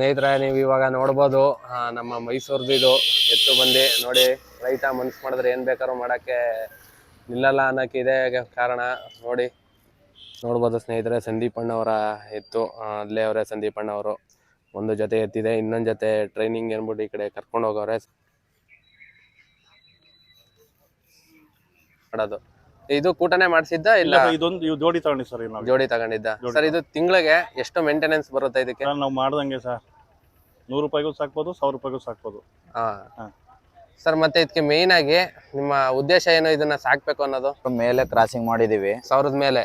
ಸ್ನೇಹಿತರೆ, ನೀವು ಇವಾಗ ನೋಡ್ಬೋದು ನಮ್ಮ ಮೈಸೂರ್ದು ಇದು ಎತ್ತು ಬಂದು ನೋಡಿ. ರೈತ ಮನ್ಸು ಮಾಡಿದ್ರೆ ಏನು ಬೇಕಾದ್ರೂ ಮಾಡೋಕ್ಕೆ ನಿಲ್ಲಲ್ಲ ಅನ್ನೋಕ್ಕೆ ಇದೆ ಕಾರಣ. ನೋಡ್ಬೋದು ಸ್ನೇಹಿತರೆ, ಸಂದೀಪ್ ಅಣ್ಣವರ ಎತ್ತು ಅಲ್ಲೇ ಅವರೇ. ಸಂದೀಪ್ ಅಣ್ಣವರು ಒಂದು ಜೊತೆ ಎತ್ತಿದೆ, ಇನ್ನೊಂದು ಜೊತೆ ಟ್ರೈನಿಂಗ್ ಏನ್ಬಿಟ್ಟು ಈ ಕಡೆ ಕರ್ಕೊಂಡು ಹೋಗವ್ರೆ ಮಾಡೋದು. ಇದು ಕೂಟನೆ ಮಾಡಿಸಿದ್ದ ಇಲ್ಲ ಇದೊಂದು ಜೋಡಿ ತಗೊಂಡಿ ಸರ್. ಜೋಡಿ ತಗೊಂಡಿದ್ದ ಸರ್. ಇದು ತಿಂಗಳಿಗೆ ಎಷ್ಟು ಮೇಂಟೆನೆನ್ಸ್ ಬರುತ್ತೆ ಇದಕ್ಕೆ? ನಾವು ಮಾಡ್ದಂಗೆ ಸರ್, 100 ರೂಪಾಯಿಗೂ ಸಾಕ್ಬೋದು, 1000 ರೂಪಾಯಿಗೂ ಸಾಕ್ಬೋದು. ಸರ್, ಮತ್ತೆ ಇದಕ್ಕೆ ಮೇನ್ ಆಗಿ ನಿಮ್ಮ ಉದ್ದೇಶ ಏನು ಇದನ್ನ ಸಾಕ್ಬೇಕು ಅನ್ನೋದು? ಮೇಲೆ ಕ್ರಾಸಿಂಗ್ ಮಾಡಿದೀವಿ 1000 ಮೇಲೆ.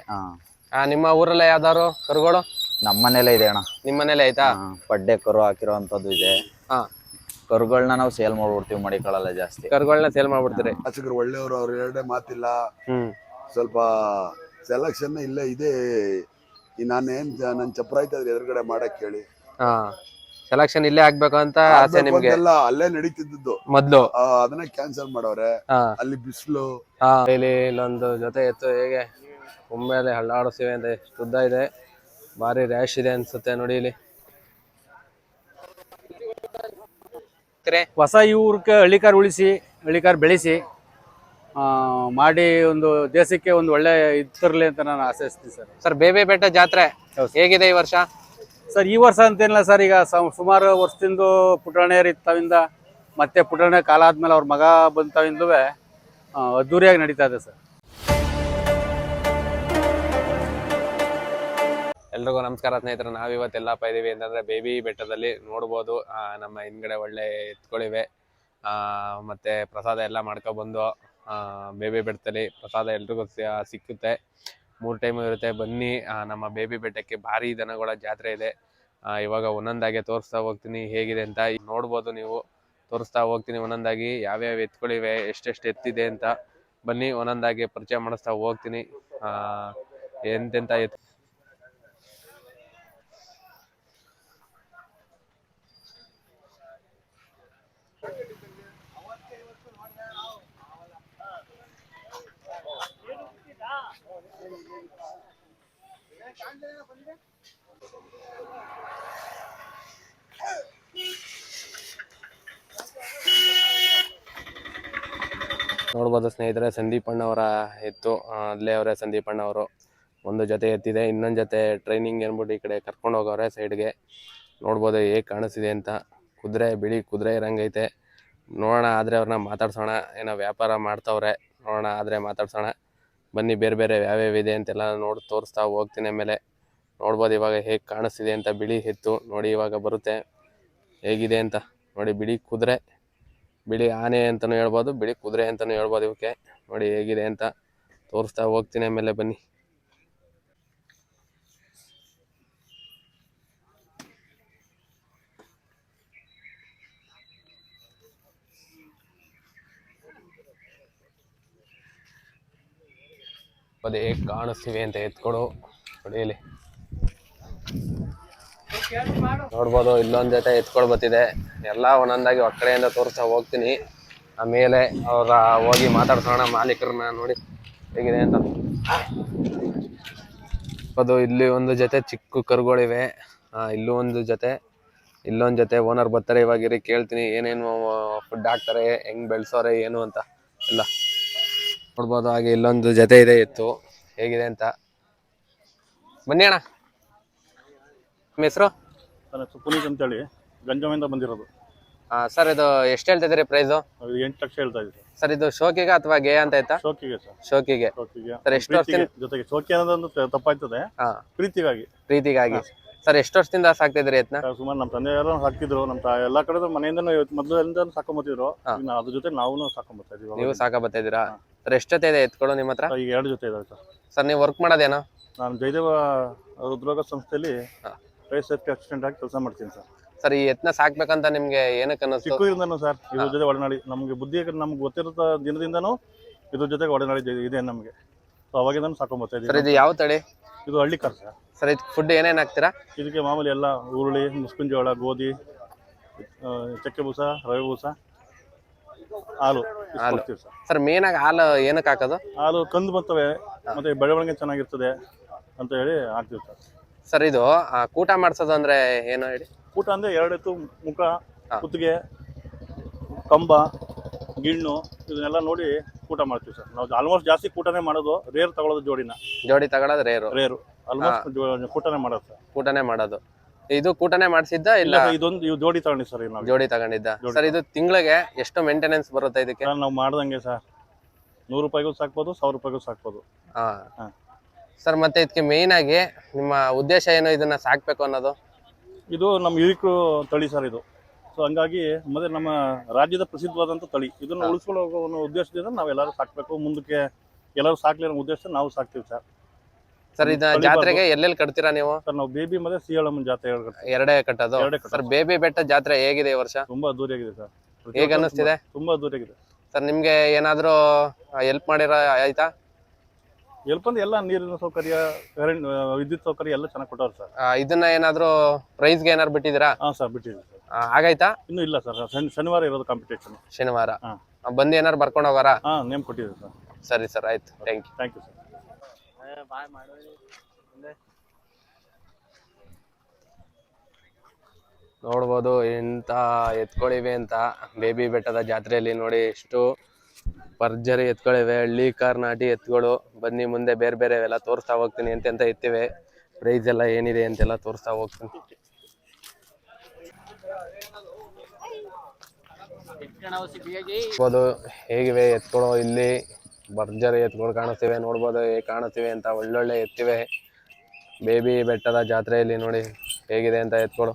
ನಿಮ್ಮ ಊರಲ್ಲೇ ಯಾವ್ದಾರು ಕರುಗಳು? ನಮ್ಮ ಮನೇಲೆ ಇದೆ ಅಣ್ಣ. ನಿಮ್ಮ ಮನೇಲೆ ಆಯ್ತಾ? ಪಡ್ಡೆ ಕರು ಹಾಕಿರೋಂಥದ್ದು ಇದೆ. ಕರುಗಳನ್ನ ನಾವು ಸೇಲ್ ಮಾಡ್ಬಿಡ್ತೀವಿ, ಮಡಿಕೊಳ್ಳಲ್ಲ ಜಾಸ್ತಿ. ಕರುಗಳನ್ನ ಸೇಲ್ ಮಾಡ್ಬಿಡ್ತೀರಿ? ಶಾಸಕರು ಒಳ್ಳೆಯವರು, ಅವ್ರು ಎರಡೇ ಮಾತಿಲ್ಲ. ಸ್ವಲ್ಪ ಸೆಲೆಕ್ಷನ್ ಇಲ್ಲೇ ಇದೆ. ನಾನೇನ್ ನನ್ ಚಪ್ರಾಯ್ತಾ ಇದ್ರೆ ಎದುರುಗಡೆ ಮಾಡಕ್ ಹೇಳಿ. ಸೆಲೆಕ್ಷನ್ ಇಲ್ಲೇ ಆಗ್ಬೇಕು ಅಂತ ಆಸೆ ನಿಮ್ಗೆ? ಅಲ್ಲೇ ನಡೀತಿದ್ದು ಮೊದ್ಲು, ಅದನ್ನ ಕ್ಯಾನ್ಸಲ್ ಮಾಡವ್ರೆ. ಅಲ್ಲಿ ಬಿಸಿಲು. ಇಲ್ಲಿ ಇಲ್ಲೊಂದು ಜೊತೆ ಎತ್ತು ಹೇಗೆ ಒಮ್ಮೆಲೆ ಹಳ್ಳಾಡಿಸಿವೆ ಅಂತ. ಎಷ್ಟು ಉದ್ದ ಇದೆ, ಭಾರಿ ರ್ಯಾಶ್ ಇದೆ ಅನ್ಸುತ್ತೆ ನೋಡಿ. ಇಲ್ಲಿ ಹೊಸ ಇವ್ರಕ್ಕೆ ಹಳ್ಳಿಕಾರ್ ಉಳಿಸಿ, ಹಳ್ಳಿಕಾರ್ ಬೆಳೆಸಿ ಮಾಡಿ ಒಂದು ದೇಶಕ್ಕೆ ಒಂದು ಒಳ್ಳೆ ಇರ್ತರಲಿ ಅಂತ ನಾನು ಆಶಿಸ್ತೀನಿ ಸರ್. ಸರ್, ಬೇಬೆ ಬೆಟ್ಟ ಜಾತ್ರೆ ಹೇಗಿದೆ ಈ ವರ್ಷ? ಸರ್, ಈ ವರ್ಷ ಅಂತೇನಿಲ್ಲ ಸರ್. ಈಗ ಸುಮಾರು ವರ್ಷದಿಂದ ಪುಟಾಣಿಯರು ಇತ್ತವಿಂದ ಮತ್ತೆ ಪುಟಾಣಿ ಕಾಲ ಆದ್ಮೇಲೆ ಅವ್ರ ಮಗ ಬಂತವಿಂದೂ ಅದ್ದೂರಿಯಾಗಿ ನಡೀತಾ ಇದೆ ಸರ್. ಎಲ್ರಿಗೂ ನಮಸ್ಕಾರ ಸ್ನೇಹಿತರೆ. ನಾವಿವತ್ತು ಎಲ್ಲಪ್ಪ ಇದೀವಿ ಅಂತಂದ್ರೆ ಬೇಬಿ ಬೆಟ್ಟದಲ್ಲಿ. ನೋಡ್ಬೋದು ನಮ್ಮ ಹಿಂದ್ಗಡೆ ಒಳ್ಳೆ ಎತ್ಗಳಿವೆ. ಮತ್ತೆ ಪ್ರಸಾದ ಎಲ್ಲ ಮಾಡ್ಕೊಬಂದು ಬೇಬಿ ಬೆಟ್ಟದಲ್ಲಿ ಪ್ರಸಾದ ಎಲ್ರಿಗೂ ಸಿಕ್ಕುತ್ತೆ. 3 ಟೈಮ್ ಇರುತ್ತೆ. ಬನ್ನಿ, ನಮ್ಮ ಬೇಬಿ ಬೆಟ್ಟಕ್ಕೆ ಭಾರಿ ದನಗಳ ಜಾತ್ರೆ ಇದೆ. ಇವಾಗ ಒಂದೊಂದಾಗಿ ತೋರಿಸ್ತಾ ಹೋಗ್ತೀನಿ ಹೇಗಿದೆ ಅಂತ. ನೋಡ್ಬೋದು ನೀವು, ತೋರಿಸ್ತಾ ಹೋಗ್ತೀನಿ ಒಂದೊಂದಾಗಿ ಯಾವ್ಯಾವ ಎತ್ಗಳಿವೆ, ಎಷ್ಟೆಷ್ಟು ಎತ್ತಿದೆ ಅಂತ. ಬನ್ನಿ, ಒಂದೊಂದಾಗಿ ಪರಿಚಯ ಮಾಡಿಸ್ತಾ ಹೋಗ್ತೀನಿ ಎಂತೆಂತ ಎತ್ತು. ನೋಡ್ಬೋದು ಸ್ನೇಹಿತರೆ, ಸಂದೀಪ್ ಅಣ್ಣವರ ಎತ್ತು ಅಲ್ಲೇ ಅವರೇ. ಸಂದೀಪ್ ಅಣ್ಣವರು ಒಂದು ಜೊತೆ ಎತ್ತಿದೆ, ಇನ್ನೊಂದು ಜೊತೆ ಟ್ರೈನಿಂಗ್ ಏನ್ಬಿಟ್ಟು ಈ ಕಡೆ ಕರ್ಕೊಂಡು ಹೋಗವ್ರೆ ಸೈಡ್ಗೆ. ನೋಡ್ಬೋದು ಹೇಗೆ ಕಾಣಿಸ್ತಿದೆ ಅಂತ. ಕುದುರೆ, ಬಿಳಿ ಕುದುರೆ ಇರಂಗೈತೆ. ನೋಡೋಣ, ಆದರೆ ಅವ್ರನ್ನ ಮಾತಾಡ್ಸೋಣ. ಏನೋ ವ್ಯಾಪಾರ ಮಾಡ್ತವ್ರೆ, ನೋಡೋಣ ಆದರೆ ಮಾತಾಡ್ಸೋಣ. ಬನ್ನಿ, ಬೇರೆ ಬೇರೆ ಯಾವ್ಯಾವ ಇದೆ ಅಂತೆಲ್ಲ ತೋರಿಸ್ತಾ ಹೋಗ್ತೀನಿ. ಆಮೇಲೆ ನೋಡ್ಬೋದು ಇವಾಗ ಹೇಗೆ ಕಾಣಿಸ್ತಿದೆ ಅಂತ. ಬಿಳಿ ಎತ್ತು ನೋಡಿ, ಇವಾಗ ಬರುತ್ತೆ ಹೇಗಿದೆ ಅಂತ ನೋಡಿ. ಬಿಳಿ ಕುದುರೆ, ಬಿಳಿ ಆನೆ ಅಂತಲೂ ಹೇಳ್ಬೋದು, ಬಿಳಿ ಕುದುರೆ ಅಂತಲೂ ಹೇಳ್ಬೋದು. ಇವಕ್ಕೆ ನೋಡಿ ಹೇಗಿದೆ ಅಂತ ತೋರಿಸ್ತಾ ಹೋಗ್ತೀನಿ. ಆಮೇಲೆ ಬನ್ನಿ. ಅದು ಹೇಗೆ ಕಾಣಿಸ್ತೀವಿ ಅಂತ ಎತ್ಕೊಡು ನೋಡಿ. ಇಲ್ಲಿ ನೋಡ್ಬೋದು, ಇಲ್ಲೊಂದು ಜೊತೆ ಎತ್ಕೊಳ್ ಬರ್ತಿದೆ. ಎಲ್ಲ ಒಂದೊಂದಾಗಿ ಒಕ್ಕಡೆಯಿಂದ ತೋರಿಸ್ತಾ ಹೋಗ್ತೀನಿ. ಆಮೇಲೆ ಅವ್ರ ಹೋಗಿ ಮಾತಾಡ್ಸೋಣ ಮಾಲೀಕರನ್ನ. ನೋಡಿ ಹೇಗಿದೆ ಅಂತ. ಅದು ಇಲ್ಲಿ ಒಂದು ಜೊತೆ ಚಿಕ್ಕ ಕರುಗಳಿವೆ. ಇಲ್ಲೂ ಒಂದು ಜೊತೆ, ಇಲ್ಲೊಂದು ಜೊತೆ. ಓನರ್ ಬರ್ತಾರೆ ಇವಾಗಿರಿ, ಕೇಳ್ತೀನಿ ಏನೇನು ಫುಡ್ ಹಾಕ್ತಾರೆ, ಹೆಂಗ್ ಬೆಳೆಸೋರೆ ಏನು ಅಂತ ಎಲ್ಲ ನೋಡ್ಬೋದು. ಹಾಗೆ ಇಲ್ಲೊಂದು ಜೊತೆ ಇದೆ ಎತ್ತು, ಹೇಗಿದೆ ಅಂತ. ಬನ್ನಿ ಅಣ್ಣ, ನಿಮ್ಮ ಹೆಸರು? ಪುನೀತ್ ಅಂತೇಳಿ, ಗಂಜಾಮಿಂದ ಬಂದಿರೋದು. ಸರ್, ಇದು ಎಷ್ಟು ಹೇಳ್ತಾ ಇದ್ದೀರಿ ಪ್ರೈಸು? 8 ಲಕ್ಷ ಹೇಳ್ತಾ ಇದ್ದೀವಿ ಸರ್. ಇದು ಶೋಕಿಗೆ ಅಥವಾ ಗೇ ಅಂತ ಆಯ್ತಾ? ಶೋಕಿಗೆ ಸರ್. ಶೋಕಿಗೆ. ಸರ್, ಎಷ್ಟು ವರ್ಷದಿಂದ ಜೊತೆಗೆ ಶೋಕಿ ಅನ್ನೋದೊಂದು ತಪ್ಪಾಯ್ತದೆ. ಪ್ರೀತಿಗಾಗಿ. ಸರ್, ಎಷ್ಟು ವರ್ಷದಿಂದ ಸಾಕ್ತಿದ್ರಿ ಎತ್ನ? ಸುಮಾರು ನಮ್ಮ ತಂದೆಯವರು ಹಾಕ್ತಿದ್ರು. ನಮ್ಮ ಎಲ್ಲಾ ಕಡೆ ಮನೆಯಿಂದನೂ ಮೊದಲಿಂದ ಸಾಕೊಂಬತ್ತಿದ್ರು. ಅದ್ರ ಜೊತೆ ನಾವು ಸಾಕೊಂಬತ್ತಾ ಇದೀವಿ. ನೀವು ಸಾಕಬತ್ತಾ ಇದ್ದೀರಾ? ಸರ್, ಎಷ್ಟು ಜೊತೆ ಇದೆ ಎತ್ಕೊಳ್ಳೋ ನಿಮ್ಮ ಹತ್ರ? ಈಗ 2 ಜೊತೆ ಇದಾವೆ ಸರ್. ಸರ್, ನೀವು ವರ್ಕ್ ಮಾಡೋದೇನೋ? ನಾನು ಜಯದೇವ ಹೃದ್ರೋಗ ಸಂಸ್ಥೆಯಲ್ಲಿ ಸೇಫ್ಟಿ ಅಸಿಸ್ಟೆಂಟ್ ಆಗಿ ಕೆಲಸ ಮಾಡ್ತೀನಿ ಸರ್. ಸರ್, ಈ ಎತ್ನ ಸಾಕ್ಬೇಕಂತ ನಿಮ್ಗೆ ಏನಕ್ಕೆ ಅನ್ನಿಸ್ತು? ಚಿಕ್ಕದಿಂದನೂ ಸರ್ ಇದ್ರ ಜೊತೆ ಒಡನಾಡಿ ನಮ್ಗೆ ಬುದ್ಧಿ ನಮ್ಗೆ ಗೊತ್ತಿರೋ ದಿನದಿಂದನೂ ಇದ್ರ ಜೊತೆಗೆ ಒಡನಾಡಿ ಇದೆ ನಮಗೆ. ಸೊ ಅವಾಗಿಂದನೂ ಸಾಕೊಂಬತ್ತಾ ಇದೀವಿ. ಸರ್, ಇದು ಯಾವ ತಳಿ? ಇದು ಹಳ್ಳಿ ಕಾರ್ ಸರ್. ಸರ್, ಇದು ಫುಡ್ ಏನೇನು ಹಾಕ್ತೀರಾ? ಇದಕ್ಕೆ ಮಾಮೂಲಿ ಎಲ್ಲ ಹುರುಳಿ, ಮುಸ್ಕಿನ ಜೋಳ, ಗೋಧಿ, ಚಕ್ಕೆ ಬೂಸ, ರವೆ ಬೂಸ, ಹಾಲು. ಸರ್, ಮೇನ್ ಆಗಿ ಹಾಲು ಏನಕ್ಕೆ ಹಾಕೋದು? ಹಾಲು ಕಂದು ಬರ್ತವೆ, ಮತ್ತೆ ಬೆಳವಣಿಗೆ ಚೆನ್ನಾಗಿರ್ತದೆ ಅಂತ ಹೇಳಿ ಹಾಕ್ತೀವಿ ಸರ್. ಸರ್, ಇದು ಕೂಟ ಮಾಡಿಸೋದು ಅಂದ್ರೆ ಏನು ಹೇಳಿ? ಊಟ ಅಂದರೆ ಎರಡೆತ್ತು ಮುಖ, ಹಾ. ಕುತ್ತಿಗೆ, ಕಂಬ, ಗಿಣ್ಣು ಇದನ್ನೆಲ್ಲ ನೋಡಿ ಊಟ ಮಾಡ್ತೀವಿ ಸರ್. ನಾವು ಆಲ್ಮೋಸ್ಟ್ ಜಾಸ್ತಿ ಕೂಟನೇ ಮಾಡೋದು, ರೇರ್ ತಗೊಳ್ಳೋದು ಜೋಡಿನ. ಜೋಡಿ ತಗೊಳ್ಳೋದು ರೇರು. ಆಲ್ಮೋಸ್ಟ್ ಕೂಟನೇ ಮಾಡೋದು ಸರ್. ಕೂಟನೇ ಮಾಡೋದು. ಇದು ಕೂಟನೇ ಮಾಡಿಸಿದ್ದ ಇಲ್ಲ ಇಲ್ಲ ಇದೊಂದು ಜೋಡಿ ತಗೊಂಡಿ ಸರ್ ನಾವು. ಜೋಡಿ ತಗೊಂಡಿದ್ದ? ಸರ್ ಇದು ತಿಂಗಳಿಗೆ ಎಷ್ಟು ಮೇಂಟೆನೆನ್ಸ್ ಬರುತ್ತೆ ಇದಕ್ಕೆ? ನಾವು ಮಾಡ್ದಂಗೆ ಸರ್, 100 ರೂಪಾಯಿಗೂ ಸಾಕ್ಬೋದು, 1000 ರೂಪಾಯಿಗೂ ಸಾಕ್ಬೋದು. ಹಾ. ಹಾ. ಸರ್ ಮತ್ತೆ ಇದಕ್ಕೆ ಮೇಯ್ನ್ ಆಗಿ ನಿಮ್ಮ ಉದ್ದೇಶ ಏನು ಇದನ್ನ ಸಾಕ್ಬೇಕು ಅನ್ನೋದು? ಇದು ನಮ್ಮ ಯುನಿಕ್ ತಳಿ ಸರ್ ಇದು. ಸೊ ಹಂಗಾಗಿ ಮತ್ತೆ ನಮ್ಮ ರಾಜ್ಯದ ಪ್ರಸಿದ್ಧವಾದಂಥ ತಳಿ. ಇದನ್ನು ಉಳಿಸ್ಕೊಳ್ಳೋ ಅನ್ನೋ ಉದ್ದೇಶದಿಂದ ನಾವೆಲ್ಲರೂ ಸಾಕ್ಬೇಕು, ಮುಂದಕ್ಕೆ ಎಲ್ಲರೂ ಸಾಕ್ಲಿ ಅನ್ನೋ ಉದ್ದೇಶ ನಾವು ಸಾಕ್ತೀವಿ ಸರ್. ಸರ್ ಇದನ್ನ ಜಾತ್ರೆಗೆ ಎಲ್ಲೆಲ್ಲಿ ಕಟ್ತೀರಾ ನೀವು? ಸರ್ ನಾವು ಬೇಬಿ ಮತ್ತೆ ಸಿಯಾಳಮ್ಮನ ಜಾತ್ರೆ ಎರಡೇ ಕಟ್ಟೋದು? ಸರ್ ಬೇಬಿ ಬೆಟ್ಟ ಜಾತ್ರೆ ಹೇಗಿದೆ ಈ ವರ್ಷ? ತುಂಬಾ ಅದ್ದೂರಿಯಾಗಿದೆ ಸರ್. ಹೇಗೆ ಅನ್ನಿಸ್ತಿದೆ? ತುಂಬಾ ಅದ್ದೂರಿಯಾಗಿದೆ ಸರ್. ನಿಮ್ಗೆ ಏನಾದ್ರು ಹೆಲ್ಪ್ ಮಾಡಿರೋ ಆಯ್ತಾ? ಹೆಲ್ಪ್ ಅಂದ್ರೆ ಎಲ್ಲ ನೀರಿನ ಸೌಕರ್ಯ, ಕರೆಂಟ್, ವಿದ್ಯುತ್ ಸೌಕರ್ಯ ಎಲ್ಲ ಚೆನ್ನಾಗಿ ಕೊಟ್ಟವ್ರು ಸರ್. ಇದನ್ನ ಏನಾದ್ರು ಪ್ರೈಸ್ಗೆ ಏನಾದ್ರು ಬಿಟ್ಟಿದ್ದೀರಾ? ಹಾ ಸರ್, ಬಿಟ್ಟಿದ್ದೀವಿ ಸರ್. ಆಗಾಯ್ತಾ? ಇನ್ನೂ ಇಲ್ಲ ಸರ್, ಶನಿವಾರ ಇರೋದು ಕಾಂಪಿಟೇಷನ್. ಶನಿವಾರ ಹಾ. ಬಂದು ಏನಾರು ಬರ್ಕೊಂಡು ಹೋಗಾರ? ಹಾ, ನೇಮ್ ಕೊಟ್ಟಿದ್ದೀವಿ ಸರ್. ಸರಿ ಸರ್, ಆಯ್ತು, thank you. Thank you sir. ನೋಡ್ಬೋದು ಎಂತ ಎತ್ಕೊಳಿವೆ ಅಂತ ಬೇಬಿ ಬೆಟ್ಟದ ಜಾತ್ರೆಯಲ್ಲಿ. ನೋಡಿ ಎಷ್ಟು ಭರ್ಜರಿ ಎತ್ಕೊಳಿವೆ, ಹಳ್ಳಿ ನಾಟಿ ಎತ್ಗಳು. ಬನ್ನಿ ಮುಂದೆ ಬೇರೆ ಬೇರೆ ಎಲ್ಲ ತೋರಿಸ್ತಾ ಹೋಗ್ತೀನಿ ಎಂತೆಂತ ಎತ್ತಿವೆ, ಪ್ರೈಸ್ ಎಲ್ಲ ಏನಿದೆ ಅಂತೆಲ್ಲ ತೋರಿಸ್ತಾ ಹೋಗ್ತೀನಿ. ನೋಡ್ಬೋದು ಹೇಗಿವೆ ಎತ್ಕೊಳು. ಇಲ್ಲಿ ಭರ್ಜರಿ ಎತ್ಗಳು ಕಾಣಿಸ್ತಿವೆ, ನೋಡ್ಬೋದು ಹೇಗೆ ಕಾಣಿಸ್ತಿವೆ ಅಂತ. ಒಳ್ಳೊಳ್ಳೆ ಎತ್ತಿವೆ ಬೇಬಿ ಬೆಟ್ಟದ ಜಾತ್ರೆಯಲ್ಲಿ. ನೋಡಿ ಹೇಗಿದೆ ಅಂತ ಎತ್ಕೊಳು.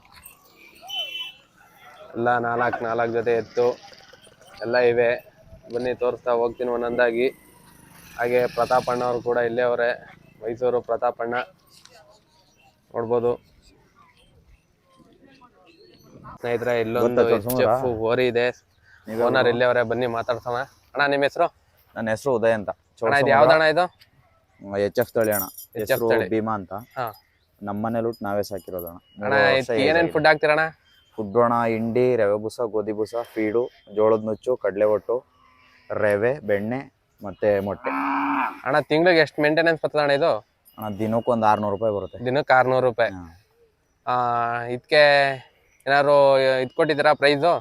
ಎಲ್ಲ ನಾಲ್ಕು ಜೊತೆ ಎತ್ತು ಎಲ್ಲ ಇವೆ. ಬನ್ನಿ ತೋರಿಸ್ತಾ ಹೋಗ್ತೀನಿ ಒಂದೊಂದಾಗಿ. ಹಾಗೆ ಪ್ರತಾಪಣ್ಣ ಅವರು ಕೂಡ ಇಲ್ಲೇ ಅವರೇ, ಮೈಸೂರು ಪ್ರತಾಪಣ್ಣ. ನೋಡ್ಬೋದು ಸ್ನೇಹಿತರೆ, ಇಲ್ಲೊಂದು HF ಓರಿ ಇದೆ, ಓನರ್ ಇಲ್ಲೇ ಅವರೇ. ಬನ್ನಿ ಮಾತಾಡ್ಸೋಣ. ಅಣ್ಣ ನಿಮ್ಮ ಹೆಸರು? ನನ್ನ ಹೆಸರು ಉದಯ್ ಅಂತ. ಅಣ್ಣ ಇದು ಯಾವ್ದಣ್ಣ ಇದು? HF ತಳಿ ಅಣ್ಣ. HF ತಳಿ ಭೀಮಾ ಅಂತ. ಹಾ. ನಮ್ಮನೇಲಿ ಹುಟ್ಟು ನಾವೇ ಸಾಕಿರೋದಣ್ಣ. ಅಣ್ಣ ಏನೇನ್ ಫುಡ್ ಹಾಕ್ತೀರಣ್ಣ? ಫುಡ್ ಅಣ್ಣ, ಹಿಂಡಿ, ರವೆ ಬೂಸ, ಗೋಧಿ ಬೂಸ, ಫೀಡು, ಜೋಳದ ನುಚ್ಚು, ಕಡಲೆ ಒಟ್ಟು, ರವೆ, ಬೆಣ್ಣೆ ಮತ್ತೆ ಮೊಟ್ಟೆ. ಅಣ್ಣ ತಿಂಗಳಿಗೆ ಎಷ್ಟು ಮೇಂಟೆನೆನ್ಸ್ ಬರ್ತದೆ ಅಣ್ಣ ಇದು? ಅಣ್ಣ ದಿನಕ್ಕೆ ಒಂದು 600 ರೂಪಾಯಿ ಬರುತ್ತೆ. ದಿನಕ್ಕೆ 600 ರೂಪಾಯಿ. ಇದಕ್ಕೆ ಏನಾದ್ರು ಇದು ಕೊಟ್ಟಿದ್ದೀರಾ ಪ್ರೈಸು?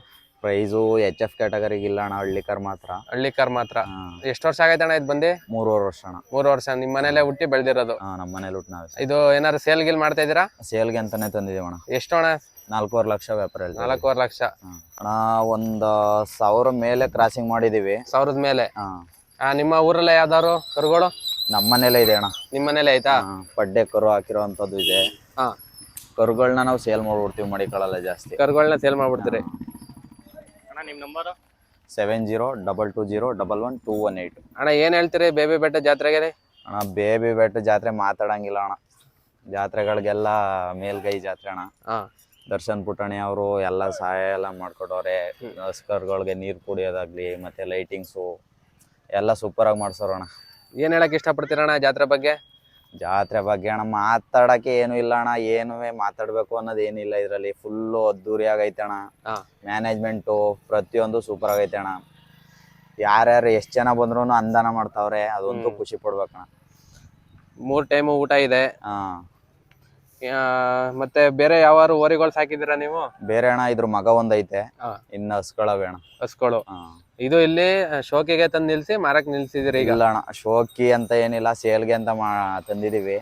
ಪ್ರೈಸು HF ಕ್ಯಾಟಗರಿಗೆ ಇಲ್ಲ ಅಣ್ಣ, ಹಳ್ಳಿಕಾರ್ ಮಾತ್ರ. ಹಳ್ಳಿಕಾರ್ ಮಾತ್ರ. ಎಷ್ಟು ವರ್ಷ ಆಗೈತೆ ಅಣ್ಣ ಇದು ಬಂದು? 3.5 ವರ್ಷ ಅಣ್ಣ. 3 ವರ್ಷ. ನಿಮ್ಮ ಮನೇಲೆ ಹುಟ್ಟಿ ಬೆಳೆದಿರೋದು? ನಮ್ಮ ಮನೇಲಿ ಹುಟ್ಟು ನಾವೇ. ಇದು ಏನಾದ್ರು ಸೇಲ್ ಗೀಲ್ ಮಾಡ್ತಾ ಇದ್ದೀರಾ? ಸೇಲ್ಗೆ ಅಂತಾನೆ ತಂದಿದೀವಿ ಅಣ್ಣ. ಎಷ್ಟು ಅಣ್ಣ? 4.5 ಲಕ್ಷ ವ್ಯಾಪಾರ ಹೇಳ್ತೀವಿ. 4.5 ಲಕ್ಷ ಅಣ್ಣ. 1,000 ಮೇಲೆ ಕ್ರಾಸಿಂಗ್ ಮಾಡಿದೀವಿ. 1000 ಮೇಲೆ? ನಿಮ್ಮ ಊರಲ್ಲೇ ಯಾವ್ದಾದ್ರು ಕರುಗಳು? ನಮ್ಮ ಮನೇಲೆ ಇದೆ ಅಣ್ಣ. ನಿಮ್ಮ ಮನೇಲೆ ಆಯ್ತಾ? ಪಡ್ಡೆ ಕರು ಹಾಕಿರೋ ಅಂತದ್ದು ಇದೆ. ಕರುಗಳನ್ನ ನಾವು ಸೇಲ್ ಮಾಡ್ಬಿಡ್ತೀವಿ, ಮಡಿಕೊಳ್ಳಲ್ಲ ಜಾಸ್ತಿ. ಕರುಗಳನ್ನ ಸೇಲ್ ಮಾಡ್ಬಿಡ್ತೀರಿ? ಅಣ್ಣ ನಿಮ್ಮ ನಂಬರ್? 7022211218. ಅಣ್ಣ ಏನ್ ಹೇಳ್ತೀರಿ ಬೇಬಿ ಬೆಟ್ಟ ಜಾತ್ರೆಗೆ? ಅಣ್ಣ ಬೇಬಿ ಬೆಟ್ಟ ಜಾತ್ರೆ ಮಾತಾಡಂಗಿಲ್ಲ ಅಣ್ಣ. ಜಾತ್ರೆಗಳಿಗೆಲ್ಲ ಮೇಲ್ಗೈ ಜಾತ್ರೆ ಅಣ್ಣ. ದರ್ಶನ್ ಪುಟಾಣಿ ಅವರು ಎಲ್ಲ ಸಹಾಯ ಎಲ್ಲ ಮಾಡ್ಕೊಟ್ಟವ್ರೆ. ಕರುಗಳಿಗೆ ನೀರು ಕುಡಿಯೋದಾಗ್ಲಿ ಮತ್ತೆ ಲೈಟಿಂಗ್ಸು ಎಲ್ಲ ಸೂಪರ್ ಆಗಿ ಮಾಡ್ಸೋರಣ್ಣ. ಏನ್ ಹೇಳಕ್ ಇಷ್ಟಪಡ್ತೀರಣ್ಣ ಜಾತ್ರೆ ಬಗ್ಗೆ? ಜಾತ್ರೆ ಬಗ್ಗೆ ಅಣ್ಣ ಮಾತಾಡಕ್ಕೆ ಏನು ಇಲ್ಲ ಅಣ್ಣ. ಏನುವೆ ಮಾತಾಡ್ಬೇಕು ಅನ್ನೋದು ಏನಿಲ್ಲ. ಇದರಲ್ಲಿ ಫುಲ್ಲು ಅದ್ದೂರಿ ಆಗೈತೆ ಅಣ್ಣ. ಮ್ಯಾನೇಜ್ಮೆಂಟು ಪ್ರತಿಯೊಂದು ಸೂಪರ್ ಆಗೈತೆ ಅಣ್ಣ. ಯಾರ್ಯಾರು ಎಷ್ಟು ಜನ ಬಂದ್ರು ಅನುದಾನ ಮಾಡ್ತಾವ್ರೆ, ಅದೊಂದು ಖುಷಿ ಪಡ್ಬೇಕಣ್ಣ. 3 ಟೈಮು ಊಟ ಇದೆ. ಮತ್ತೆ ಬೇರೆ ಯಾವಾರು ಓರಿಗಳು ಸಾಕಿದ್ದೀರಾ ನೀವು? ಬೇರೆ ಅಣ್ಣ ಇದ್ರ ಮಗ ಒಂದೈತೆ, ಇನ್ನು ಹಸ್ಗಳವೆ ಅಣ್ಣ. ಹಸ್ಗಳು ಇದು ಇಲ್ಲಿ ಶೋಕಿಗೆ ತಂದು ನಿಲ್ಸಿ ಮಾರಕ್ ನಿಲ್ಸಿದಿರಿ ಈಗ? ಇಲ್ಲ ಅಣ್ಣ, ಶೋಕಿ ಅಂತ ಏನಿಲ್ಲ, ಸೇಲ್ಗೆ ಅಂತ ತಂದಿದೀವಿ.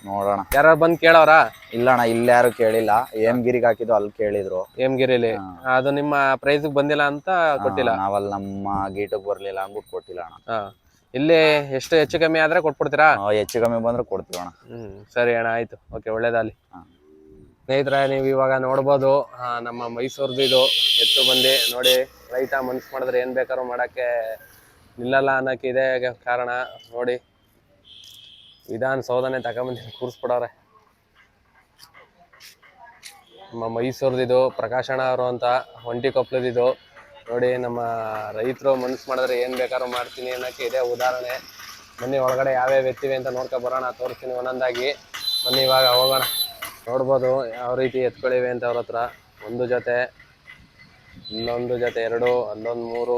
ನೋಡೋಣ. ಯಾರು ಬಂದ್ ಕೇಳೋರ? ಇಲ್ಲ ಅಣ್ಣ, ಇಲ್ಲಿ ಯಾರು ಕೇಳಿಲ್ಲ. ಹೇಮಗಿರಿಗೆ ಹಾಕಿದ್ದು ಅಲ್ಲಿ ಕೇಳಿದ್ರು. ಹೇಮಗಿರಿಲಿ ಅದು ನಿಮ್ಮ ಪ್ರೈಸ್ ಬಂದಿಲ್ಲ ಅಂತ ಕೊಟ್ಟಿಲ್ಲ? ನಾವಲ್ಲಿ ನಮ್ಮ ಗೀಟಕ್ ಬರ್ಲಿಲ್ಲ ಅಂದ್ಬಿಟ್ಟು ಕೊಟ್ಟಿಲ್ಲ ಅಣ್ಣ. ಇಲ್ಲಿ ಎಷ್ಟು ಹೆಚ್ಚು ಕಮ್ಮಿ ಆದ್ರೆ ಕೊಟ್ಬಿಡ್ತೀರಾ? ಹೆಚ್ಚು ಕಮ್ಮಿ ಬಂದ್ರೆ ಕೊಡ್ತೀವಿ ಅಣ್ಣ. ಸರಿ ಅಣ್ಣ, ಆಯ್ತು, ಓಕೆ, ಒಳ್ಳೇದಾಗ್ಲಿ. ಸ್ನೇಹಿತರೆ, ನೀವು ಇವಾಗ ನೋಡ್ಬೋದು ನಮ್ಮ ಮೈಸೂರ್ದು ಇದು ಎತ್ತು ಬಂದು ನೋಡಿ. ರೈತ ಮನ್ಸು ಮಾಡಿದ್ರೆ ಏನ್ ಬೇಕಾದ್ರೂ ಮಾಡಕ್ಕೆ ನಿಲ್ಲಲ್ಲ ಅನ್ನಕ್ಕೆ ಇದೆ ಕಾರಣ. ನೋಡಿ ವಿಧಾನಸೌಧನೇ ತಗೊಂಬಂದು ಕೂರಿಸ್ಬಿಡವ್ರೆ. ನಮ್ಮ ಮೈಸೂರ್ದಿದು ಪ್ರಕಾಶಣ್ಣ ಅವರು ಅಂತ ಒಂಟಿ ಕೊಪ್ಪಳದಿದು ನೋಡಿ. ನಮ್ಮ ರೈತರು ಮನ್ಸು ಮಾಡಿದ್ರೆ ಏನ್ ಬೇಕಾದ್ರೂ ಮಾಡ್ತೀನಿ ಅನ್ನಕ್ಕೆ ಇದೆ ಉದಾಹರಣೆ. ಬನ್ನಿ ಒಳಗಡೆ ಯಾವ್ಯಾವ ಎತ್ತಿವೆ ಅಂತ ನೋಡ್ಕೊ ಬರೋಣ, ತೋರಿಸ್ತೀನಿ ಒಂದೊಂದಾಗಿ. ಬನ್ನಿ ಇವಾಗ ಹೋಗೋಣ. ನೋಡ್ಬೋದು ಯಾವ ರೀತಿ ಎತ್ಕೊಳ್ಳಿವೆ ಅಂತ ಅವ್ರ ಹತ್ರ. ಒಂದು ಜೊತೆ, ಇಲ್ಲೊಂದು ಜೊತೆ, 2, ಅಲ್ಲೊಂದು 3,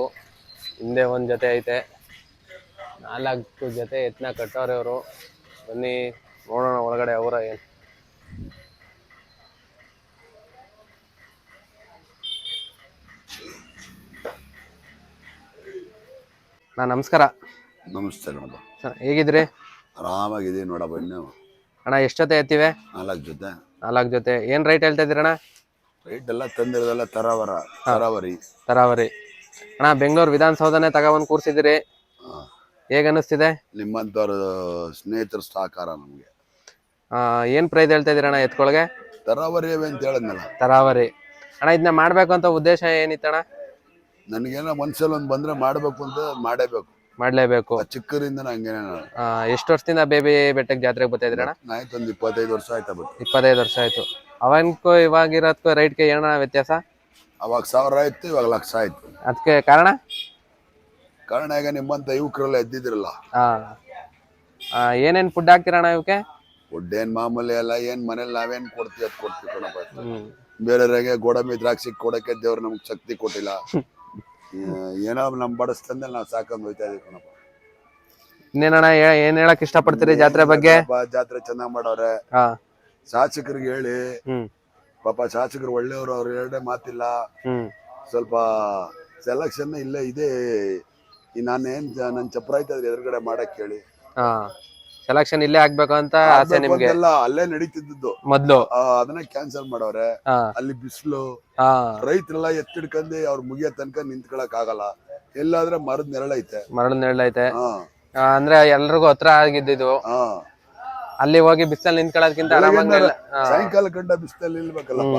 ಹಿಂದೆ ಒಂದು ಜೊತೆ ಐತೆ. 4 ಜೊತೆ ಎತ್ತನ ಕಟ್ಟವ್ರೆ ಅವರು. ಬನ್ನಿ ನೋಡೋಣ ಒಳಗಡೆ ಅವರ ಏನು. ನಮಸ್ಕಾರ. ನಮಸ್ತೆ ಕಣಪ್ಪ. ಹೇಗಿದ್ರಿ? ಆರಾಮಾಗಿದ್ದೀವಿ ನೋಡಪ್ಪ. ಇನ್ನು ಅಣ್ಣ ಎಷ್ಟು ಜೊತೆ ಎತ್ತಿವೆ? 4 ಜೊತೆ. 4 ಜೊತೆ. ಏನ್ ರೈಟ್ ಹೇಳ್ತಾ ಇದ್ದೀರಣ್ಣ? ರೈಟ್ ಎಲ್ಲ ತಂದಿರೋದೆಲ್ಲ ತರಾವರಿ. ಅಣ್ಣ ಬೆಂಗಳೂರು ವಿಧಾನಸೌಧನೇ ತಗೊಬಂದು ಕೂರ್ಸಿದಿರಿ, ಹೇಗ ಅನಿಸ್ತಿದೆ? ನಿಮ್ಮಂತವ್ರ ಸ್ನೇಹಿತರ ಸಹಕಾರ ನಮ್ಗೆ. ಏನ್ ಪ್ರೈಸ್ ಹೇಳ್ತಾ ಇದೀರಣ್ಣ ಎತ್ಕೊಳಗೆ? ತರಾವರಿ ಅಂತ ಹೇಳಿದ್ನಲ್ಲ. ತರಾವರಿ. ಅಣ್ಣ ಇದನ್ನ ಮಾಡ್ಬೇಕು ಅಂತ ಉದ್ದೇಶ ಏನಿತ್ತಣ್ಣ? ನನಗೇನೋ ಮನ್ಸಲ್ಲಿ ಒಂದು ಬಂದ್ರೆ ಮಾಡ್ಬೇಕು ಅಂತ ಮಾಡ್ಲೇಬೇಕು. ಚಿಕ್ಕರಿಂದ ಹಂಗೇನೆ. ಎಷ್ಟು ವರ್ಷದಿಂದ ಬೇಬಿ ಬೆಟ್ಟಕ್ಕೆ ಜಾತ್ರೆಗೆ ಬರ್ತಾ ಇದ್ರಣ್ಣ? ಆಯ್ತು, ಒಂದು 25 ವರ್ಷ ಆಯ್ತಾ ಬಟ್. 25 ವರ್ಷ ಆಯ್ತು. ಅವನ್ಕೂ ಇವಾಗಿರೋದಕ್ಕೂ ರೈಟ್ಗೆ ಏನಣ್ಣ ವ್ಯತ್ಯಾಸ? ಅವಾಗ 1000 ಆಯ್ತು, ಇವಾಗ 1,00,000 ಆಯ್ತು. ಅದಕ್ಕೆ ಕಾರಣ ಈಗ ನಿಮ್ಮಂತ ಯುವಕರೆಲ್ಲ ಎದ್ದಿದ್ರಲ್ಲ. ಏನೇನ್ ಫುಡ್ ಹಾಕ್ತಿರಣ್ಣ ಇವಕ್ಕೆ? ಫುಡ್ ಏನ್ ಮಾಮೂಲಿ ಎಲ್ಲ, ಏನ್ ಮನೇಲಿ ನಾವೇನ್ ಕೊಡ್ತೀವಿ ಅದ್ ಕೊಡ್ತೀವಿ ಕಣಪ್ಪ. ಬೇರೆಯವ್ರಿಗೆ ಗೋಡಂಬಿ ದ್ರಾಕ್ಷಿ ಕೊಡಕ್ಕೆ ದೇವ್ರು ನಮ್ಗೆ ಶಕ್ತಿ ಕೊಟ್ಟಿಲ್ಲ. ಏನೋ ನಮ್ ಬಡಸ್ತಂದ್ರೆ ನಾವು ಸಾಕೊಂಡ್ ಹೋಯ್ತಾ ಇದೀವಿ ಕಣಪ್ಪ. ಇನ್ನೇನಣ್ಣ ಏನ್ ಹೇಳಕ್ ಇಷ್ಟಪಡ್ತೀರಿ ಜಾತ್ರೆ ಬಗ್ಗೆ? ಜಾತ್ರೆ ಚೆನ್ನಾಗ್ ಮಾಡವ್ರೆ. ಶಾಸಕರಿಗೆ ಹೇಳಿ, ಪಾಪ ಶಾಸಕರು ಒಳ್ಳೆಯವರು, ಅವ್ರು ಎರಡೇ ಮಾತಿಲ್ಲ. ಸ್ವಲ್ಪ ಸೆಲೆಕ್ಷನ್ ಇಲ್ಲೇ ಇದೆ. ನನ್ ಚಪ್ರ ಆಯ್ತಾ ಇದ್ರಿ ಎದುರುಗಡೆ ಮಾಡಕ್ ಹೇಳಿ. ಸೆಲೆಕ್ಷನ್ ಇಲ್ಲೇ ಆಗ್ಬೇಕು ಅಂತ ಆಸೆ ನಿಮ್ಗೆ? ಅಲ್ಲೇ ನಡೀತಿದ್ದು ಮೊದ್ಲು, ಅದನ್ನ ಕ್ಯಾನ್ಸಲ್ ಮಾಡವ್ರೆ. ಅಲ್ಲಿ ಬಿಸಿಲು, ರೈತರೆಲ್ಲ ಎತ್ತಿಡ್ಕಂಡು ಅವ್ರ ಮುಗಿಯೋ ತನಕ ನಿಂತ್ಕೊಳಕ್ ಆಗಲ್ಲ. ಎಲ್ಲಾದ್ರೆ ಮರದ ನೆರಳೈತೆ. ಅಂದ್ರೆ ಎಲ್ರಿಗೂ ಹತ್ರ ಆಗಿದ್ದು. ಅಲ್ಲಿ ಹೋಗಿ ಬಿಸಿಲಲ್ಲಿ ನಿಂತ್ಕೊಳ್ಳೋದಕ್ಕಿಂತ ಸಾಯಂಕಾಲ ಗಂಟ ಬಿಸಿಲಲ್ಲಿ ನಿಲ್ಬೇಕಲ್ಲಪ್ಪ.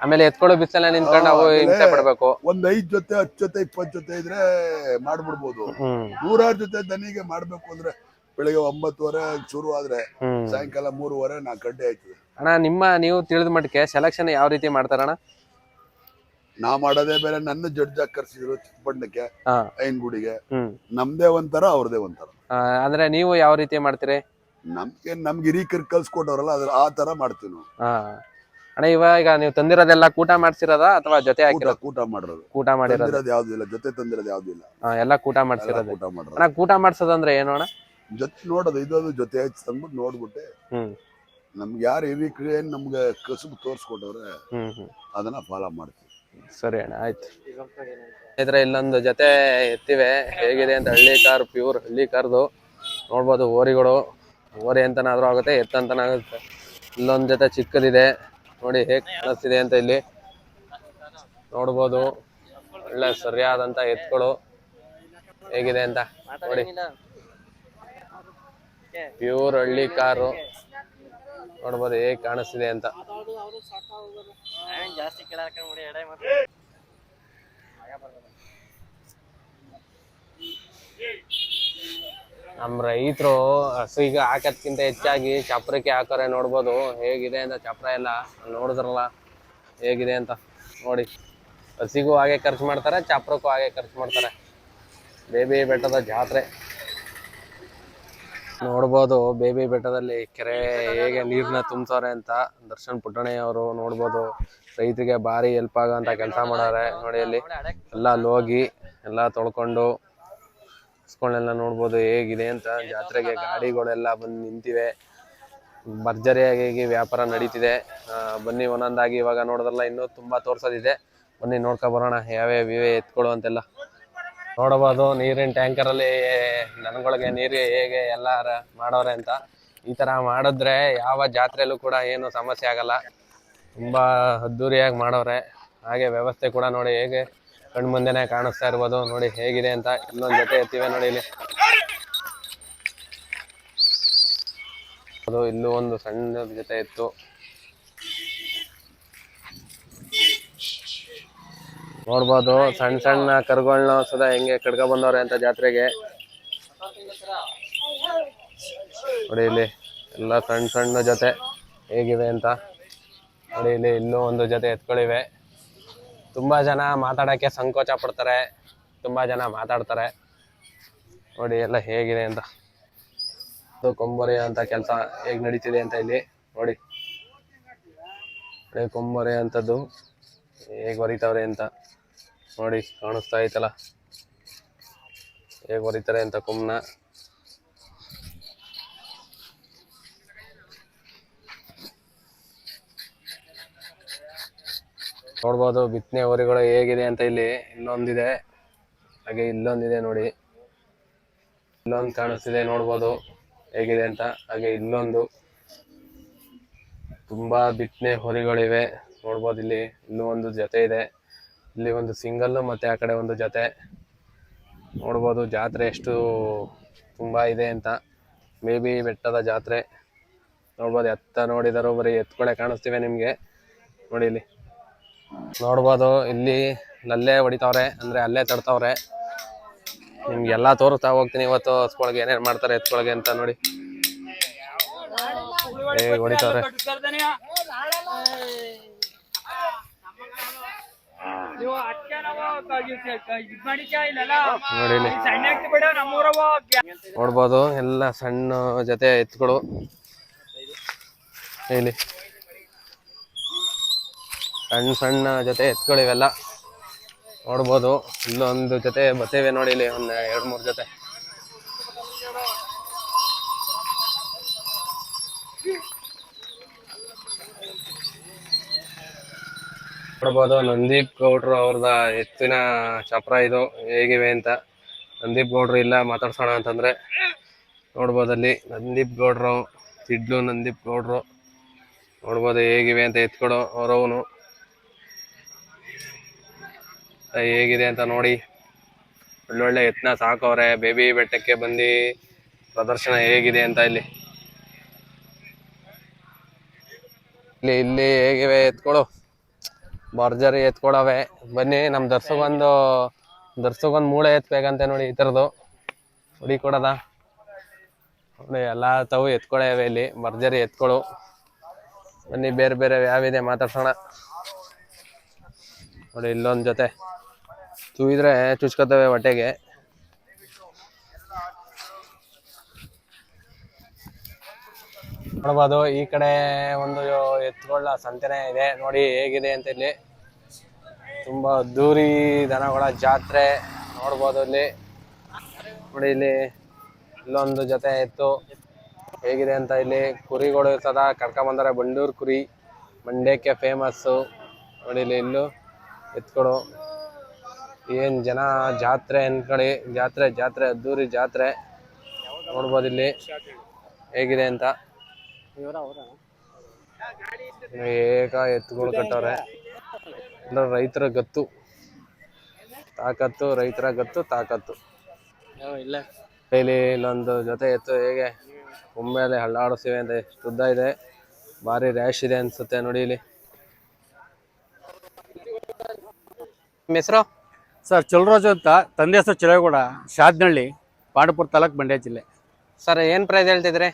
ಆಮೇಲೆ ಎತ್ಕೊಳ್ಳೋ ಬಿಸಿಲಲ್ಲಿ ನಿಂತ್ಕೊಂಡು ನಾವು ಹಿಂಸೆ ಪಡ್ಬೇಕು. ಒಂದ್ 5 ಜೊತೆ 10 ಜೊತೆ 20 ಜೊತೆ ಇದ್ರೆ ಮಾಡ್ಬಿಡ್ಬೋದು. 100 ಜೊತೆ ದನಿಗೆ ಮಾಡ್ಬೇಕು ಅಂದ್ರೆ ಬೆಳಿಗ್ಗೆ 9:30 ಶುರು ಆದ್ರೆ ಸಾಯಂಕಾಲ 3:30 4 ಗಂಟೆ ಆಯ್ತದೆ. ಅಣ್ಣ ನೀವು ತಿಳಿದ ಮಟ್ಟಿಗೆ ಸೆಲೆಕ್ಷನ್ ಯಾವ ರೀತಿ ಮಾಡ್ತಾರಣ್ಣ? ನಾವ್ ಮಾಡೋದೇ ಬೇರೆ. ನನ್ನ ಜಡ್ಜ್ ಕರ್ಸಿದ್ರು ಚಿಕ್ಕಬಣ್ಣಕ್ಕೆ, ಐನ್ಗುಡಿಗೆ. ನಮ್ದೇ ಒಂಥರ, ಅವ್ರದೇ ಒಂಥರ. ಅಂದ್ರೆ ನೀವು ಯಾವ ರೀತಿ ಮಾಡ್ತೀರಿ? ನಮ್ಗೆ ಹಿರೀಕರ್ ಕಲ್ಸ್ಕೊಟ್ಟವ್ರಲ್ಲ, ಆ ತರ ಮಾಡ್ತೀವಿ ನಾವು. ಅಣ್ಣ ಇವಾಗ ನೀವು ತಂದಿರೋದೆಲ್ಲ ಕೂಟ ಮಾಡ್ಸಿರೋದ ಅಥವಾ ಜೊತೆ ಹಾಕಿರೋದು? ಕೂಟ ಮಾಡಿರೋದು. ಕೂಟ ಮಾಡಿರೋದು ಯಾವ್ದು ಇಲ್ಲ, ಜೊತೆ ತಂದಿರೋದು ಯಾವ್ದು ಇಲ್ಲ. ಎಲ್ಲ ಕೂಟ ಮಾಡ್ಸಿರೋದು. ಅಣ್ಣ ಕೂಟ ಮಾಡ್ಸೋದಂದ್ರೆ ಏನು ಅಣ್ಣ? ಜೊತೆ ನೋಡೋದು, ಇದೊಂದು ಜೊತೆ ಆಯ್ತು ತಂದ್ಬಿಟ್ಟು ನೋಡ್ಬಿಟ್ಟೆ. ನಮ್ಗೆ ಯಾರು ಹಿರೀಕರು ಏನ್ ನಮ್ಗೆ ಕಸುಬು ತೋರ್ಸ್ಕೊಟ್ಟವ್ರೆ ಅದನ್ನ ಫಾಲೋ ಮಾಡ್ತೀವಿ. ಸರಿ ಅಣ್ಣ, ಆಯ್ತು. ಇದ್ರೆ ಇಲ್ಲೊಂದು ಜೊತೆ ಎತ್ತಿವೆ, ಹೇಗಿದೆ ಅಂತ. ಪ್ಯೂರ್ ಹಳ್ಳಿ ಕಾರ್ದು ನೋಡ್ಬೋದು. ಓರಿ ಅಂತನಾದ್ರೂ ಆಗುತ್ತೆ, ಎತ್ತಂತನಾಗುತ್ತೆ. ಇಲ್ಲೊಂದ್ ಜೊತೆ ಚಿಕ್ಕದಿದೆ ನೋಡಿ, ಹೇಗ್ ಕಾಣಿಸ್ತಿದೆ ಅಂತ ಇಲ್ಲಿ ನೋಡ್ಬೋದು. ಒಳ್ಳೆ ಸರಿಯಾದಂತ ಎತ್ತುಗಳು ಹೇಗಿದೆ ಅಂತ ನೋಡಿ. ಪ್ಯೂರ್ ಹಳ್ಳಿ ಕಾರು ನೋಡ್ಬೋದು ಹೇಗ್ ಕಾಣಿಸ್ತಿದೆ ಅಂತ. ನಮ್ ರೈತರು ಹಸುಗೆ ಹಾಕೋದ್ಕಿಂತ ಹೆಚ್ಚಾಗಿ ಚಪ್ರಕ್ಕೆ ಹಾಕೋರೆ ನೋಡ್ಬೋದು. ಹೇಗಿದೆ ಅಂತ ಚಪ್ರ ಎಲ್ಲ ನೋಡಿದ್ರಲ್ಲ ಹೇಗಿದೆ ಅಂತ ನೋಡಿ. ಹಸಿಗೂ ಹಾಗೆ ಖರ್ಚು ಮಾಡ್ತಾರೆ, ಚಪ್ರಕ್ಕೂ ಹಾಗೆ ಖರ್ಚು ಮಾಡ್ತಾರೆ. ಬೇಬಿ ಬೆಟ್ಟದ ಜಾತ್ರೆ ನೋಡ್ಬೋದು. ಬೇಬಿ ಬೆಟ್ಟದಲ್ಲಿ ಕೆರೆ ಹೇಗೆ ನೀರ್ನ ತುಂಬ್ಸವ್ರೆ ಅಂತ ದರ್ಶನ್ ಪುಟ್ಟಣೆ ಅವರು ನೋಡ್ಬೋದು. ರೈತರಿಗೆ ಭಾರಿ ಹೆಲ್ಪ್ ಆಗೋಂಥ ಕೆಲಸ ಮಾಡೋರೆ ನೋಡಿ. ಅಲ್ಲಿ ಎಲ್ಲ ಅಲ್ಲಿ ಹೋಗಿ ಎಲ್ಲ ತೊಳ್ಕೊಂಡು ಇಸ್ಕೊಂಡೆಲ್ಲ ನೋಡ್ಬೋದು ಹೇಗಿದೆ ಅಂತ. ಜಾತ್ರೆಗೆ ಗಾಡಿಗಳೆಲ್ಲ ಬಂದು ನಿಂತಿವೆ, ಭರ್ಜರಿಯಾಗಿ ವ್ಯಾಪಾರ ನಡೀತಿದೆ. ಬನ್ನಿ ಒಂದೊಂದಾಗಿ ಇವಾಗ ನೋಡಿದ್ರಲ್ಲ, ಇನ್ನೂ ತುಂಬಾ ತೋರ್ಸೋದಿದೆ. ಬನ್ನಿ ನೋಡ್ಕೊ ಬರೋಣ ಯಾವ್ಯಾವ ಇವೆ ಎತ್ಕೊಳ್ಳೋ ಅಂತೆಲ್ಲ ನೋಡಬಹುದು. ನೀರಿನ ಟ್ಯಾಂಕರಲ್ಲಿ ದನಗಳಿಗೆ ನೀರು ಹೇಗೆ ಎಲ್ಲ ಮಾಡೋರೆ ಅಂತ. ಈ ತರ ಮಾಡಿದ್ರೆ ಯಾವ ಜಾತ್ರೆಯಲ್ಲೂ ಕೂಡ ಏನು ಸಮಸ್ಯೆ ಆಗಲ್ಲ. ತುಂಬಾ ಅದ್ದೂರಿಯಾಗಿ ಮಾಡೋರೆ. ಹಾಗೆ ವ್ಯವಸ್ಥೆ ಕೂಡ ನೋಡಿ ಹೇಗೆ ಕಣ್ಮುಂದೆನೆ ಕಾಣಿಸ್ತಾ ಇರ್ಬೋದು ನೋಡಿ ಹೇಗಿದೆ ಅಂತ. ಇನ್ನೊಂದ್ ಜೊತೆ ಎತ್ತಿವೆ ನೋಡಿ ಇಲ್ಲಿ. ಅದು ಇಲ್ಲೂ ಒಂದು ಸಣ್ಣ ಜೊತೆ ಇತ್ತು ನೋಡ್ಬೋದು. ಸಣ್ಣ ಸಣ್ಣ ಕರುಗಳನ್ನ ಸದಾ ಹೆಂಗೆ ಕಡ್ಕ ಬಂದವ್ರೆ ಅಂತ ಜಾತ್ರೆಗೆ ನೋಡಿ. ಇಲ್ಲಿ ಎಲ್ಲ ಸಣ್ಣ ಸಣ್ಣ ಜೊತೆ ಹೇಗಿವೆ ಅಂತ ನೋಡಿ. ಇಲ್ಲಿ ಇನ್ನೂ ಒಂದು ಜೊತೆ ಎತ್ಕೊಳ್ಳಿವೆ. ತುಂಬಾ ಜನ ಮಾತಾಡಕ್ಕೆ ಸಂಕೋಚ ಪಡ್ತಾರೆ, ತುಂಬಾ ಜನ ಮಾತಾಡ್ತಾರೆ ನೋಡಿ ಎಲ್ಲ ಹೇಗಿದೆ ಅಂತ. ಕೊಂಬೊರೆ ಅಂತ ಕೆಲಸ ಹೇಗ್ ನಡೀತಿದೆ ಅಂತ ಇಲ್ಲಿ ನೋಡಿ. ಕೊಂಬೊರೆ ಅಂತದ್ದು ಹೇಗ್ ಹೊರಿತವ್ರೆ ಅಂತ ನೋಡಿ, ಕಾಣಿಸ್ತಾ ಐತಲ್ಲ ಹೇಗ್ ಹೊರಿತಾರೆ ಅಂತ ಕೊಂಬನ. ನೋಡ್ಬೋದು ಬಿತ್ತನೆ ಹೋರಿಗಳು ಹೇಗಿದೆ ಅಂತ. ಇಲ್ಲಿ ಇನ್ನೊಂದಿದೆ, ಹಾಗೆ ಇಲ್ಲೊಂದಿದೆ ನೋಡಿ. ಇಲ್ಲೊಂದು ಕಾಣಿಸ್ತಿದೆ ನೋಡ್ಬೋದು ಹೇಗಿದೆ ಅಂತ. ಹಾಗೆ ಇಲ್ಲೊಂದು ತುಂಬಾ ಬಿತ್ತನೆ ಹೊರಿಗಳಿವೆ ನೋಡ್ಬೋದು. ಇನ್ನೂ ಒಂದು ಜೊತೆ ಇದೆ. ಇಲ್ಲಿ ಒಂದು ಸಿಂಗಲ್ ಮತ್ತೆ ಆ ಕಡೆ ಒಂದು ಜೊತೆ ನೋಡ್ಬೋದು. ಜಾತ್ರೆ ಎಷ್ಟು ತುಂಬಾ ಇದೆ ಅಂತ. ಮೇ ಬಿ ಬೆಟ್ಟದ ಜಾತ್ರೆ ನೋಡ್ಬೋದು. ಎತ್ತ ನೋಡಿದರೂ ಬರೀ ಎತ್ಕೊಳೆ ಕಾಣಿಸ್ತಿವೆ ನಿಮ್ಗೆ. ನೋಡಿ ಇಲ್ಲಿ ನೋಡ್ಬೋದು. ಇಲ್ಲಿ ಅಲ್ಲೇ ಹೊಡಿತಾವ್ರೆ, ಅಂದ್ರೆ ಅಲ್ಲೇ ತಡ್ತಾವ್ರೆ. ನಿಮ್ಗೆಲ್ಲ ತೋರಿಸ್ತಾ ಹೋಗ್ತೀನಿ ಇವತ್ತು ಹಸ್ಕೊಳಗೆ ಏನೇನ್ ಮಾಡ್ತಾರೆ ಎತ್ಕೊಳಗೆ ಅಂತ. ನೋಡಿ ಹೇಗೆ ಹೊಡಿತಾವ್ರೆ. ನೋಡಿ ಇಲ್ಲಿ ನೋಡ್ಬೋದು ಎಲ್ಲ ಸಣ್ಣ ಜೊತೆ ಎತ್ಗಳು. ಇಲ್ಲಿ ಸಣ್ಣ ಸಣ್ಣ ಜೊತೆ ಎತ್ಗಳು ಇವೆಲ್ಲ ನೋಡ್ಬೋದು. ಇಲ್ಲೊಂದು ಜೊತೆ ಬರ್ತೇವೆ ನೋಡಿ. ಇಲ್ಲಿ ಒಂದು 2-3 ಜೊತೆ ನೋಡ್ಬೋದು. ನಂದೀಪ್ ಗೌಡ್ರು ಅವ್ರದ ಎತ್ತಿನ ಚಪ್ರ ಇದು ಹೇಗಿವೆ ಅಂತ. ನಂದೀಪ್ ಗೌಡ್ರು ಇಲ್ಲ ಮಾತಾಡ್ಸೋಣ ಅಂತಂದ್ರೆ ನೋಡ್ಬೋದು. ಅಲ್ಲಿ ನಂದೀಪ್ ಗೌಡ್ರು, ತಿಡ್ಲು ನಂದೀಪ್ ಗೌಡ್ರು ನೋಡ್ಬೋದು ಹೇಗಿವೆ ಅಂತ ಎತ್ಕೊಡು ಅವರವನು ಹೇಗಿದೆ ಅಂತ ನೋಡಿ. ಒಳ್ಳೊಳ್ಳೆ ಎತ್ನ ಸಾಕವ್ರೆ. ಬೇಬಿ ಬೆಟ್ಟಕ್ಕೆ ಬಂದು ಪ್ರದರ್ಶನ ಹೇಗಿದೆ ಅಂತ ಇಲ್ಲಿ ಇಲ್ಲಿ ಇಲ್ಲಿ ಹೇಗಿವೆ ಎತ್ಕೊಳು. ಭರ್ಜರಿ ಎತ್ಕೊಳವೆ. ಬನ್ನಿ ನಮ್ ದರ್ಸಗೊಂದು ಮೂಳೆ ಎತ್ಬೇಕಂತೆ ನೋಡಿ. ಈ ಥರದ್ದು ಹುಡಿ ಕೊಡದ ನೋಡಿ. ಎಲ್ಲ ತಾವು ಎತ್ಕೊಳವೆ ಇಲ್ಲಿ ಭರ್ಜರಿ ಎತ್ಕೊಳು. ಬನ್ನಿ ಬೇರೆ ಬೇರೆ ಯಾವಿದೆ ಮಾತಾಡ್ಸೋಣ. ನೋಡಿ ಇಲ್ಲೊಂದು ಜೊತೆ ಚೂಯಿದ್ರೆ ಚುಚ್ಕೋತವೆ ಹೊಟ್ಟೆಗೆ. ನೋಡ್ಬೋದು ಈ ಕಡೆ ಒಂದು ಎತ್ತುಗಳ ಸಂತೆನೆ ಇದೆ ನೋಡಿ ಹೇಗಿದೆ ಅಂತ. ಇಲ್ಲಿ ತುಂಬಾ ಅದ್ದೂರಿ ದನಗಳ ಜಾತ್ರೆ ನೋಡ್ಬೋದು. ಇಲ್ಲಿ ನೋಡಿ ಇಲ್ಲಿ ಇಲ್ಲೊಂದು ಜೊತೆ ಎತ್ತು ಹೇಗಿದೆ ಅಂತ. ಇಲ್ಲಿ ಕುರಿಗಳು ಸದಾ ಕರ್ಕೊಂಬಂದರೆ ಬಂಡೂರು ಕುರಿ ಮಂಡ್ಯಕ್ಕೆ ಫೇಮಸ್ಸು ನೋಡಿ. ಇಲ್ಲಿ ಇಲ್ಲೂ ಎತ್ಕೊಡು. ಏನ್ ಜನ ಜಾತ್ರೆ ಅನ್ಕೊಳ್ಳಿ. ಜಾತ್ರೆ ಜಾತ್ರೆ ಅದ್ದೂರಿ ಜಾತ್ರೆ ನೋಡ್ಬೋದು ಇಲ್ಲಿ ಹೇಗಿದೆ ಅಂತ. ಏಕ ಎತ್ತುಗಳು ಕಟ್ಟವ್ರೆ. ರೈತರ ಗತ್ತು ತಾಕತ್ತು, ರೈತರ ಗತ್ತು ತಾಕತ್ತು. ಇಲ್ಲಿ ಇಲ್ಲೊಂದು ಜೊತೆ ಎತ್ತು ಹೇಗೆ ಒಮ್ಮೆಲೆ ಹಳ್ಳಾಡಿಸಿವೆ ಅಂತ. ಎಷ್ಟು ಉದ್ದ ಇದೆ, ಭಾರಿ ರ್ಯಾಶ್ ಇದೆ ಅನ್ಸುತ್ತೆ ನೋಡಿ. ಇಲ್ಲಿ ನಿಮ್ಮ ಹೆಸರು? ಸರ್ ಚಲರಾಜು ಅಂತ. ತಂದೆ ಹೆಸರು ಚಿಳಗೌಡ, ಶಾದ್ನಹಳ್ಳಿ, ಪಾಂಡವಪುರ ತಾಲೂಕು, ಮಂಡ್ಯ ಜಿಲ್ಲೆ. ಸರ್ ಏನ್ ಪ್ರೈಸ್ ಹೇಳ್ತಿದ್ರಿ?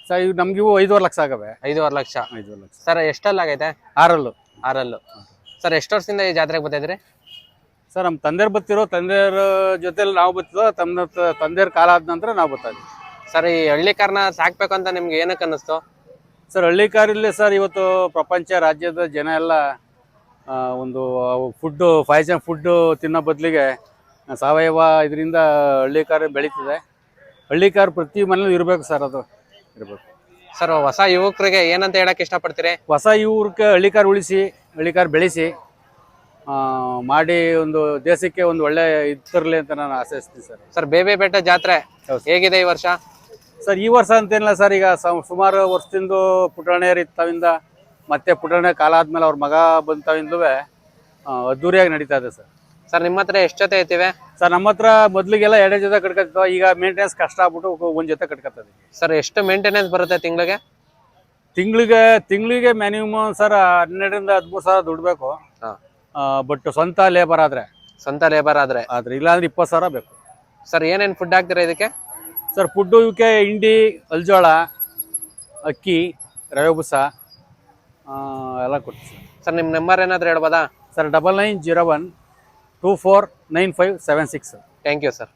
ಸರ್ ಇವು ನಮ್ಗಿವು 5.5 ಲಕ್ಷ ಆಗವೆ. 5.5 ಲಕ್ಷ. 5.5 ಲಕ್ಷ. ಸರ್ ಎಷ್ಟಲ್ಲಿ ಆಗೈತೆ? 6 ಸರ್ ಎಷ್ಟು ವರ್ಷದಿಂದ ಈ ಜಾತ್ರೆಗೆ ಬರ್ತಿದ್ರಿ? ಸರ್ ನಮ್ಮ ತಂದೆಯವ್ರು ಬತ್ತಿರೋ, ತಂದೆಯವ್ರ ಜೊತೆಲಿ ನಾವು ಬತ್ತಿದೋ, ತಂದೆಯವ್ರ ಕಾಲ ಆದ ನಂತರ ನಾವು ಬರ್ತಾ ಇದ್ವಿ. ಸರ್ ಈ ಹಳ್ಳಿ ಕಾರ್ನ ಸಾಕ್ಬೇಕು ಅಂತ ನಿಮ್ಗೆ ಏನಕ್ಕೆ ಅನ್ನಿಸ್ತು? ಸರ್ ಹಳ್ಳಿ ಕಾರಿಲ್ಲೇ ಸರ್ ಇವತ್ತು ಪ್ರಪಂಚ ರಾಜ್ಯದ ಜನ ಎಲ್ಲ ಒಂದು ಫುಡ್ಡು ಪಾಯ್ಸನ್ ಫುಡ್ಡು ತಿನ್ನೋ ಬದಲಿಗೆ ಸಾವಯವ ಇದರಿಂದ ಹಳ್ಳಿ ಕಾರ್ ಬೆಳೀತಿದೆ. ಹಳ್ಳಿ ಕಾರ್ ಪ್ರತಿ ಮನೇಲಿ ಇರಬೇಕು ಸರ್. ಅದು ಇರಬೇಕು ಸರ್. ಹೊಸ ಯುವಕರಿಗೆ ಏನಂತ ಹೇಳಕ್ ಇಷ್ಟಪಡ್ತೀರಿ? ಹೊಸ ಯುವಕರಿಗೆ ಹಳ್ಳಿ ಕಾರ್ ಉಳಿಸಿ, ಹಳ್ಳಿ ಕಾರ್ ಬೆಳೆಸಿ ಮಾಡಿ ಒಂದು ದೇಶಕ್ಕೆ ಒಂದು ಒಳ್ಳೆ ಇದು ತರಲಿ ಅಂತ ನಾನು ಆಶಿಸ್ತೀನಿ ಸರ್. ಸರ್ ಬೇಬಿ ಬೆಟ್ಟ ಜಾತ್ರೆ ಹೇಗಿದೆ ಈ ವರ್ಷ? ಸರ್ ಈ ವರ್ಷ ಅಂತೇನಿಲ್ಲ ಸರ್. ಈಗ ಸುಮಾರು ವರ್ಷದಿಂದ ಪುಟಾಣಿಯರು ಇತ್ತವಿಂದ ಮತ್ತೆ ಪುಟಾಣಿ ಕಾಲ ಆದ್ಮೇಲೆ ಅವ್ರ ಮಗ ಬಂತವಿಂದಲೂ ಅದ್ದೂರಿಯಾಗಿ ನಡೀತಾ ಇದೆ ಸರ್. ಸರ್ ನಿಮ್ಮ ಹತ್ರ ಎಷ್ಟು ಜೊತೆ ಐತಿವೆ? ಸರ್ ನಮ್ಮ ಹತ್ರ ಮೊದಲಿಗೆಲ್ಲ 2 ಜೊತೆ ಕಟ್ಕೊತಿದ್ವು. ಈಗ ಮೇಂಟೆನೆನ್ಸ್ ಕಷ್ಟ ಆಗ್ಬಿಟ್ಟು 1 ಜೊತೆ ಕಟ್ಕೊತದೆ. ಸರ್ ಎಷ್ಟು ಮೇಂಟೆನೆನ್ಸ್ ಬರುತ್ತೆ ತಿಂಗಳಿಗೆ? ತಿಂಗಳಿಗೆ ಮಿನಿಮಮ್ ಸರ್ 12,000 ರಿಂದ 13,000 ದುಡ್ಬೇಕು. ಬಟ್ ಸ್ವಂತ ಲೇಬರ್ ಆದ್ರೆ ಇಲ್ಲಾಂದ್ರೆ 20,000 ಬೇಕು. ಸರ್ ಏನೇನು ಫುಡ್ ಹಾಕ್ತೀರಾ ಇದಕ್ಕೆ? ಸರ್ ಫುಡ್ಡು ಇವಕ್ಕೆ ಹಿಂಡಿ, ಅಲ್ಜೋಳ, ಅಕ್ಕಿ, ರವೆ ಬುಸ ಎಲ್ಲ ಕೊಡ್ತೀವಿ ಸರ್. ನಿಮ್ಮ ನಂಬರ್ ಏನಾದರೂ ಹೇಳ್ಬೋದಾ? ಸರ್ 9901249576. Thank you sir.